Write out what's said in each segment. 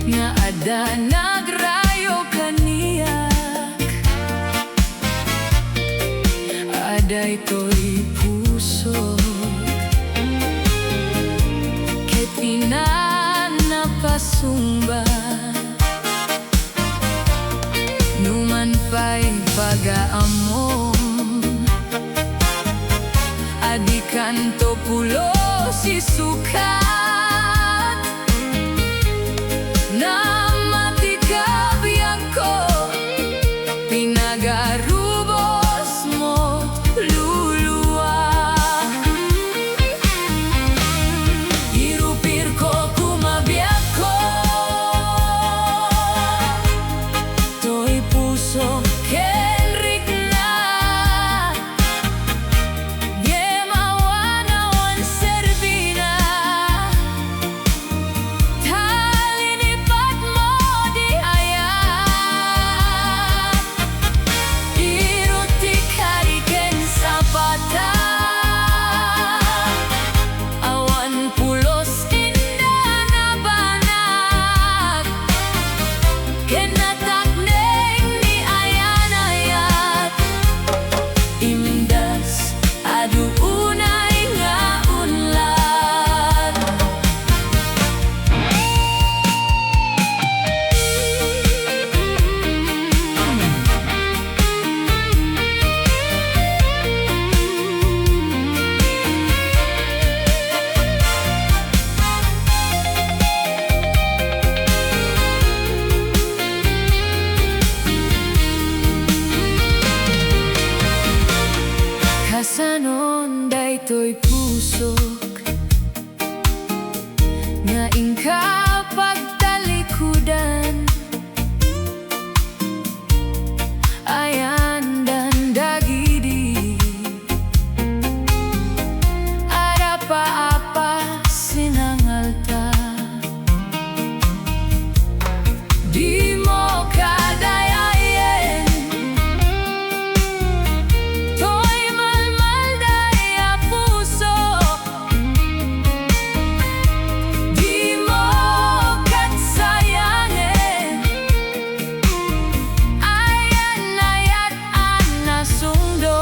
nga ada nagrayo kaniyak, ada ito'y puso ket pinanapasumba numan pa'y pag-aamon adi kanto pulo si sukat na matikabiyag ko pinagarubos mo luluwa irupir ko kumabiyag ko to'y puso kenrik na yemawan-awan serbina talinipat mo di ayat iruti kariken sa pata awan pulos inda na banag kenatakneng ni ayan-ayat imdas adu unay nga unlad kasanon daytoy pusok nga ingka pagtalikudan ayan dan dagidi ada pa-apa sinangalta di mo kadayayen to'y malmal daya puso di mo katsayangin ayan-ayat ang nasundo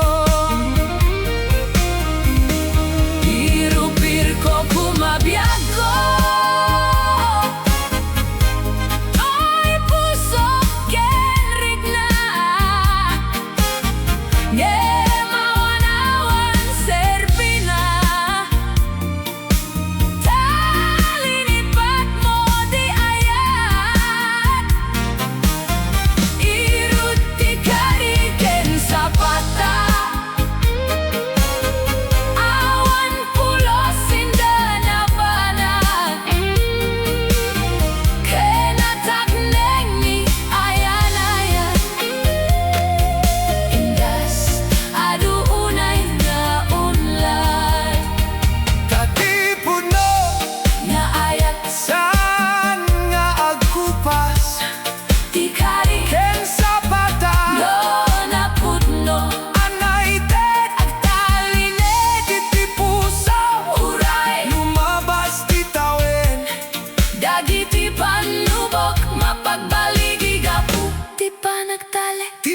irupir ko kumabiyag ko to'y puso kenrik na yemawan-awan serbina talinipat mo di ayat iruti kariken sa pata awan pulos inda na banag kenatakneng ni ayan-ayat imdas adu unay nga unlad Katipod no, nga ayat saan nga agkupas di kari ken sa pata no napudno anay tet agtaline iti puso uray lumabas ti tawen dagiti panubok mapagbaligi gapu ti panagtale ti